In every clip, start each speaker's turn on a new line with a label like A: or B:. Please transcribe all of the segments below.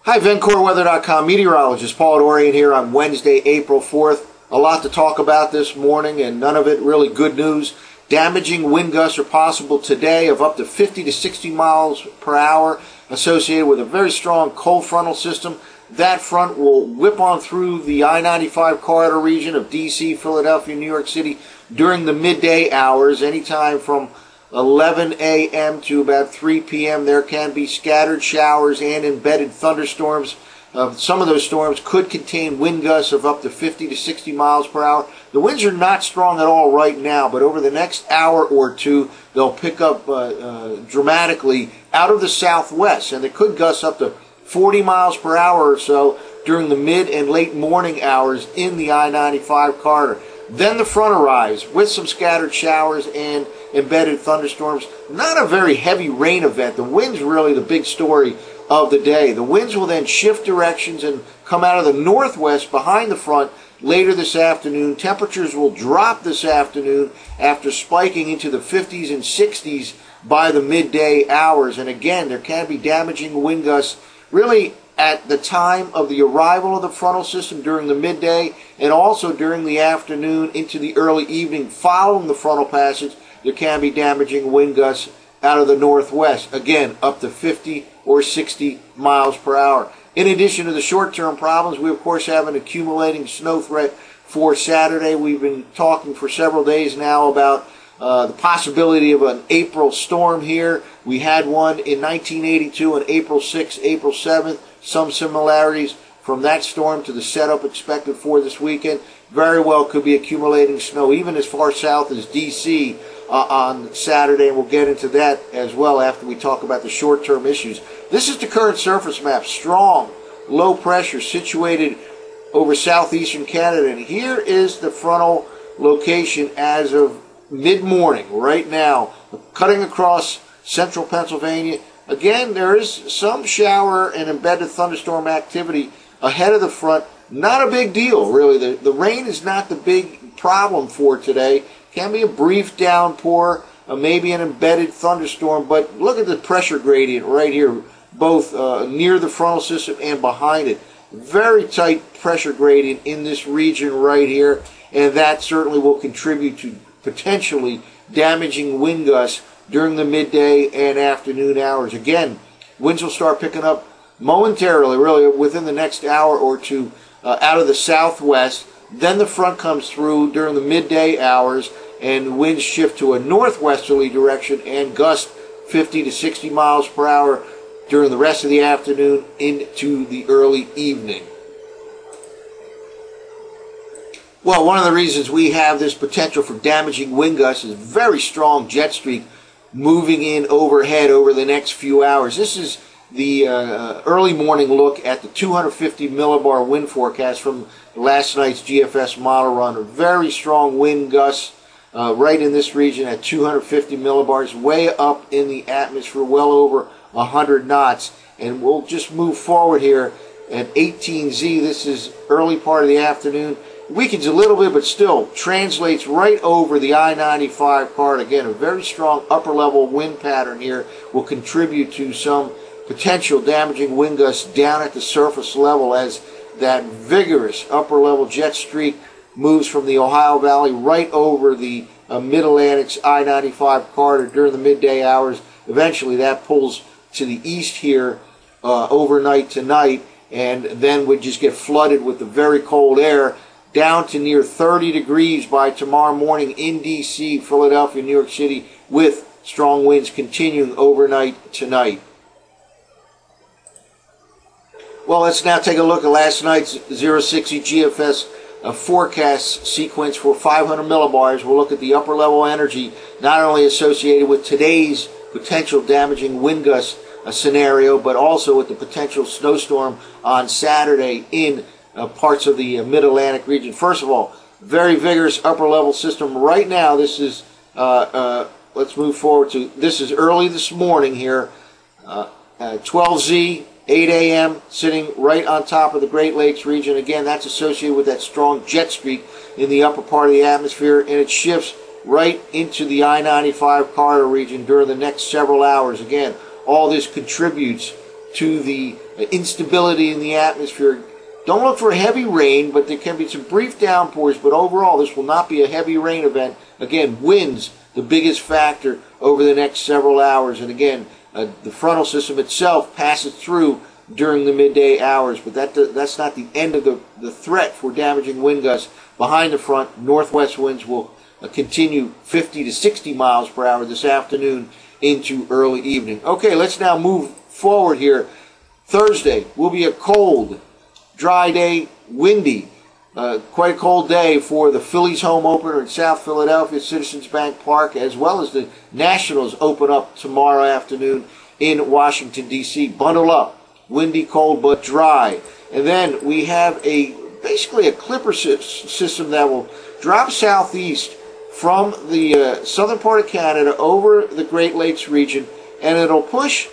A: Hi, VencoreWeather.com meteorologist Paul Dorian here on Wednesday, April 4th. A lot to talk about this morning, and none of it really good news. Damaging wind gusts are possible today of up to 50 to 60 miles per hour, associated with a very strong cold frontal system. That front will whip on through the I-95 corridor region of D.C., Philadelphia, New York City during the midday hours, anytime from 11 a.m. to about 3 p.m. There can be scattered showers and embedded thunderstorms. Some of those storms could contain wind gusts of up to 50 to 60 miles per hour. The winds are not strong at all right now, but over the next hour or two, they'll pick up dramatically out of the southwest, and they could gust up to 40 miles per hour or so during the mid and late morning hours in the I-95 corridor. Then the front arrives with some scattered showers and embedded thunderstorms. Not a very heavy rain event. The wind's really the big story of the day. The winds will then shift directions and come out of the northwest behind the front later this afternoon. Temperatures will drop this afternoon after spiking into the 50s and 60s by the midday hours. And again, there can be damaging wind gusts really at the time of the arrival of the frontal system during the midday, and also during the afternoon into the early evening following the frontal passage. There can be damaging wind gusts out of the northwest, again up to 50 or 60 miles per hour. In addition to the short-term problems, we of course have an accumulating snow threat for Saturday. We've been talking for several days now about the possibility of an April storm here. We had one in 1982 on April 6th, April 7th. Some similarities from that storm to the setup expected for this weekend. Very well could be accumulating snow even as far south as D.C. On Saturday, and we'll get into that as well after we talk about the short-term issues. This is the current surface map. Strong, low pressure situated over southeastern Canada, and here is the frontal location as of mid-morning right now, cutting across central Pennsylvania. Again, there is some shower and embedded thunderstorm activity ahead of the front. Not a big deal, really. The rain is not the big problem for today. Can be a brief downpour, maybe an embedded thunderstorm, but look at the pressure gradient right here, both near the frontal system and behind it. Very tight pressure gradient in this region right here, and that certainly will contribute to potentially damaging wind gusts during the midday and afternoon hours. Again, winds will start picking up momentarily, really within the next hour or two, out of the southwest. Then the front comes through during the midday hours, and winds shift to a northwesterly direction and gust 50 to 60 miles per hour during the rest of the afternoon into the early evening. Well, one of the reasons we have this potential for damaging wind gusts is very strong jet streak moving in overhead over the next few hours. This is the early morning look at the 250 millibar wind forecast from last night's GFS model run. A very strong wind gusts right in this region at 250 millibars, way up in the atmosphere, well over 100 knots. And we'll just move forward here at 18Z. This is early part of the afternoon. Weakens a little bit, but still translates right over the I-95 corridor. Again, a very strong upper-level wind pattern here will contribute to some potential damaging wind gusts down at the surface level as that vigorous upper-level jet streak moves from the Ohio Valley right over the Mid-Atlantic's I-95 corridor during the midday hours. Eventually, that pulls to the east here overnight tonight, and then would just get flooded with the very cold air down to near 30 degrees by tomorrow morning in D.C., Philadelphia, New York City, with strong winds continuing overnight tonight. Well, let's now take a look at last night's 060 GFS forecast sequence for 500 millibars. We'll look at the upper level energy not only associated with today's potential damaging wind gust scenario, but also with the potential snowstorm on Saturday in parts of the Mid-Atlantic region. First of all, very vigorous upper level system right now. This is, let's move forward to, this is early this morning here, 12Z, 8 a.m., sitting right on top of the Great Lakes region. Again, that's associated with that strong jet streak in the upper part of the atmosphere, and it shifts right into the I-95 corridor region during the next several hours. Again, all this contributes to the instability in the atmosphere. Don't look for heavy rain, but there can be some brief downpours, but overall this will not be a heavy rain event. Again, winds, the biggest factor over the next several hours. And again, the frontal system itself passes through during the midday hours, but that's not the end of the threat for damaging wind gusts. Behind the front, northwest winds will continue 50 to 60 miles per hour this afternoon into early evening. Okay, let's now move forward here. Thursday will be a cold, dry day, windy. Quite a cold day for the Phillies home opener in South Philadelphia, Citizens Bank Park, as well as the Nationals open up tomorrow afternoon in Washington, D.C. Bundle up. Windy, cold, but dry. And then we have basically a clipper system that will drop southeast from the southern part of Canada over the Great Lakes region, and it'll push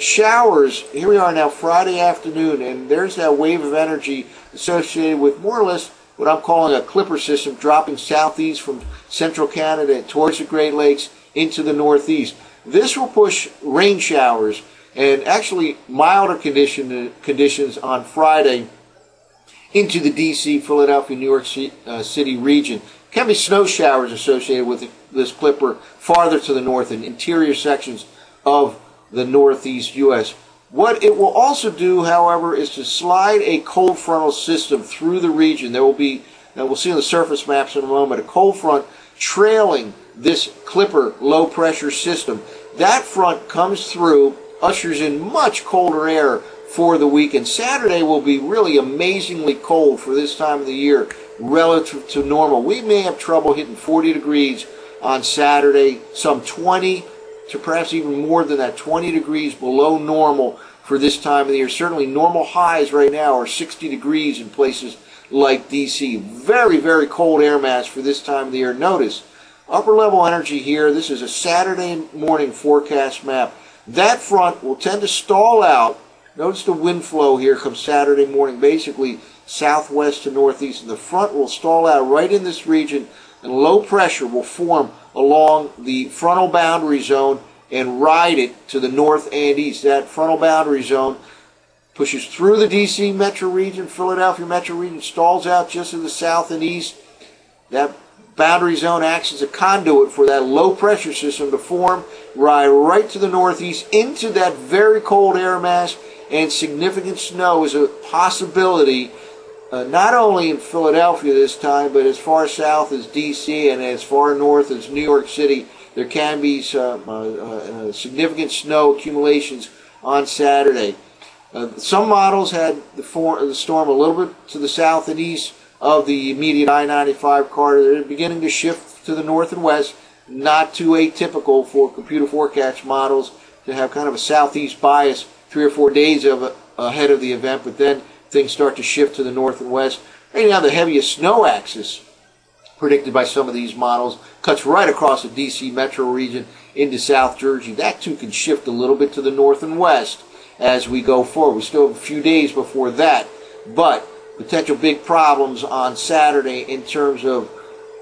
A: showers. Here we are now, Friday afternoon, and there's that wave of energy associated with more or less what I'm calling a clipper system dropping southeast from central Canada towards the Great Lakes into the northeast. This will push rain showers and actually milder conditions on Friday into the D.C., Philadelphia, New York City region. Can be snow showers associated with this clipper farther to the north in interior sections of the northeast U.S. What it will also do, however, is to slide a cold frontal system through the region. There will be, and we'll see on the surface maps in a moment, a cold front trailing this clipper low pressure system. That front comes through, ushers in much colder air for the weekend. Saturday will be really amazingly cold for this time of the year relative to normal. We may have trouble hitting 40 degrees on Saturday, some 20 to perhaps even more than that, 20 degrees below normal for this time of the year. Certainly normal highs right now are 60 degrees in places like D.C. Very, very cold air mass for this time of the year. Notice, upper level energy here. This is a Saturday morning forecast map. That front will tend to stall out. Notice the wind flow here comes Saturday morning, basically southwest to northeast, and the front will stall out right in this region, and low pressure will form along the frontal boundary zone and ride it to the north and east. That frontal boundary zone pushes through the D.C. metro region, Philadelphia metro region, stalls out just to the south and east. That boundary zone acts as a conduit for that low pressure system to form, ride right to the northeast into that very cold air mass, and significant snow is a possibility, not only in Philadelphia this time, but as far south as D.C. and as far north as New York City. There can be some significant snow accumulations on Saturday. Some models had the storm a little bit to the south and east of the immediate I-95 corridor. They're beginning to shift to the north and west. Not too atypical for computer forecast models to have kind of a southeast bias 3 or 4 days ahead of the event, but then things start to shift to the north and west. Right now, the heaviest snow axis predicted by some of these models cuts right across the D.C. metro region into South Jersey. That too can shift a little bit to the north and west as we go forward. We still have a few days before that, but potential big problems on Saturday in terms of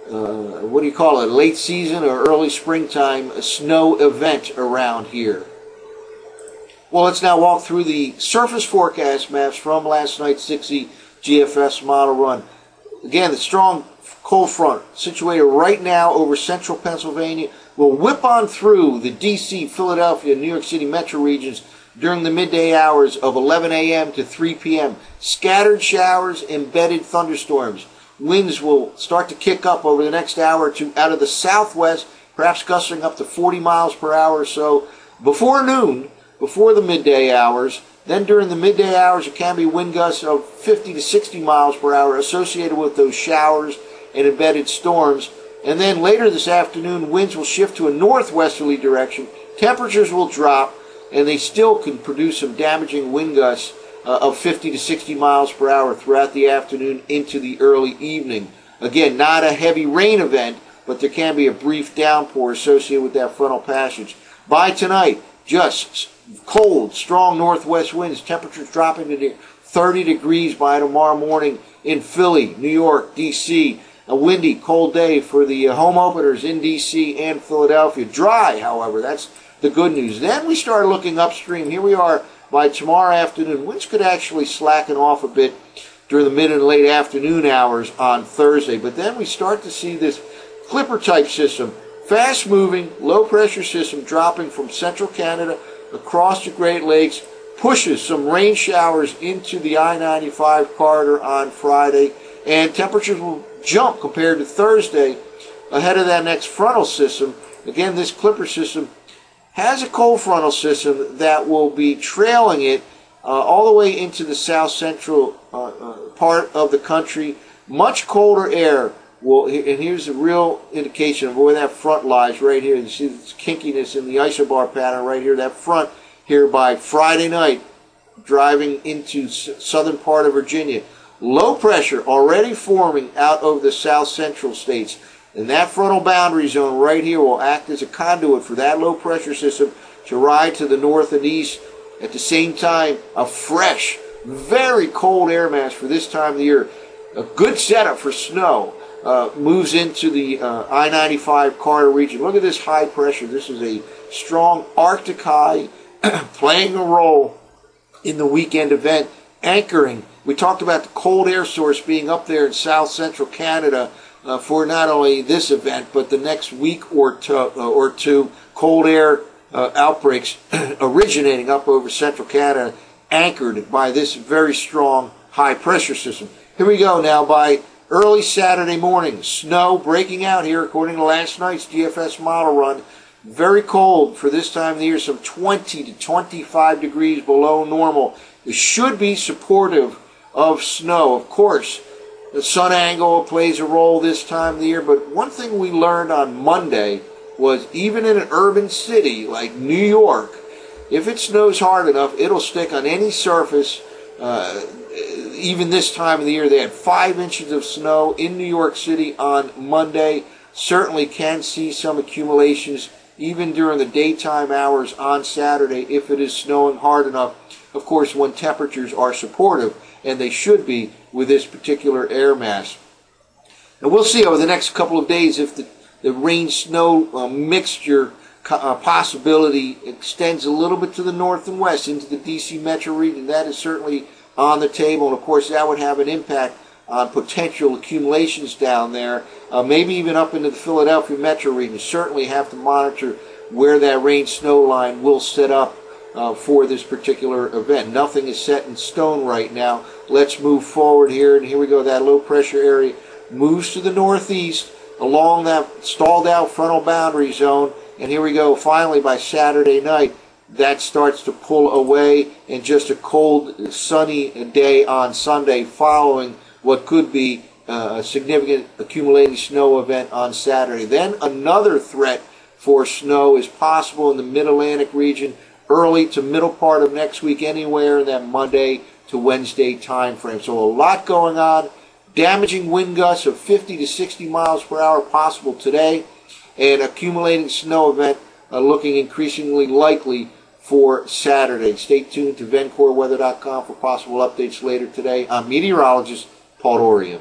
A: what do you call it, late season or early springtime snow event around here. Well, let's now walk through the surface forecast maps from last night's 6E GFS model run. Again, the strong cold front situated right now over central Pennsylvania will whip on through the D.C., Philadelphia, New York City metro regions during the midday hours of 11 a.m. to 3 p.m. Scattered showers, embedded thunderstorms. Winds will start to kick up over the next hour or two out of the southwest, perhaps gusting up to 40 miles per hour or so before noon, before the midday hours. Then during the midday hours, there can be wind gusts of 50 to 60 miles per hour associated with those showers and embedded storms. And then later this afternoon, winds will shift to a northwesterly direction. Temperatures will drop, and they still can produce some damaging wind gusts of 50 to 60 miles per hour throughout the afternoon into the early evening. Again, not a heavy rain event, but there can be a brief downpour associated with that frontal passage. By tonight, just cold, strong northwest winds, temperatures dropping to 30 degrees by tomorrow morning in Philly, New York, D.C. A windy, cold day for the home openers in D.C. and Philadelphia. Dry, however, that's the good news. Then we start looking upstream. Here we are by tomorrow afternoon, winds could actually slacken off a bit during the mid and late afternoon hours on Thursday. But then we start to see this Clipper-type system, fast-moving, low-pressure system dropping from central Canada across the Great Lakes, pushes some rain showers into the I-95 corridor on Friday, and temperatures will jump compared to Thursday ahead of that next frontal system. Again, this Clipper system has a cold frontal system that will be trailing it all the way into the south-central part of the country. Much colder air will, and here's a real indication of where that front lies right here. You see this kinkiness in the isobar pattern right here, that front here by Friday night, driving into southern part of Virginia. Low pressure already forming out over the south-central states. And that frontal boundary zone right here will act as a conduit for that low pressure system to ride to the north and east. At the same time, a fresh, very cold air mass for this time of the year. A good setup for snow moves into the I-95 corridor region. Look at this high pressure. This is a strong Arctic high playing a role in the weekend event, anchoring. We talked about the cold air source being up there in south-central Canada for not only this event, but the next week or two, cold air outbreaks originating up over central Canada, anchored by this very strong high-pressure system. Here we go now. By early Saturday morning, snow breaking out here according to last night's GFS model run. Very cold for this time of the year, some 20 to 25 degrees below normal. It should be supportive of snow. Of course, the sun angle plays a role this time of the year, but one thing we learned on Monday was even in an urban city like New York, if it snows hard enough, it'll stick on any surface. Even this time of the year, they had 5 inches of snow in New York City on Monday. Certainly can see some accumulations even during the daytime hours on Saturday if it is snowing hard enough. Of course, when temperatures are supportive, and they should be with this particular air mass. And we'll see over the next couple of days if the rain-snow mixture possibility extends a little bit to the north and west into the D.C. metro region. That is certainly on the table, and of course that would have an impact on potential accumulations down there, maybe even up into the Philadelphia metro region. Certainly have to monitor where that rain-snow line will set up for this particular event. Nothing is set in stone right now. Let's move forward here, and here we go. That low pressure area moves to the northeast along that stalled out frontal boundary zone, and here we go. Finally, by Saturday night, that starts to pull away, and just a cold, sunny day on Sunday following what could be a significant accumulating snow event on Saturday. Then another threat for snow is possible in the mid-Atlantic region early to middle part of next week, anywhere in that Monday to Wednesday time frame. So a lot going on. Damaging wind gusts of 50 to 60 miles per hour possible today, and accumulating snow event looking increasingly likely for Saturday. Stay tuned to VencoreWeather.com for possible updates later today. I'm meteorologist Paul Dorian.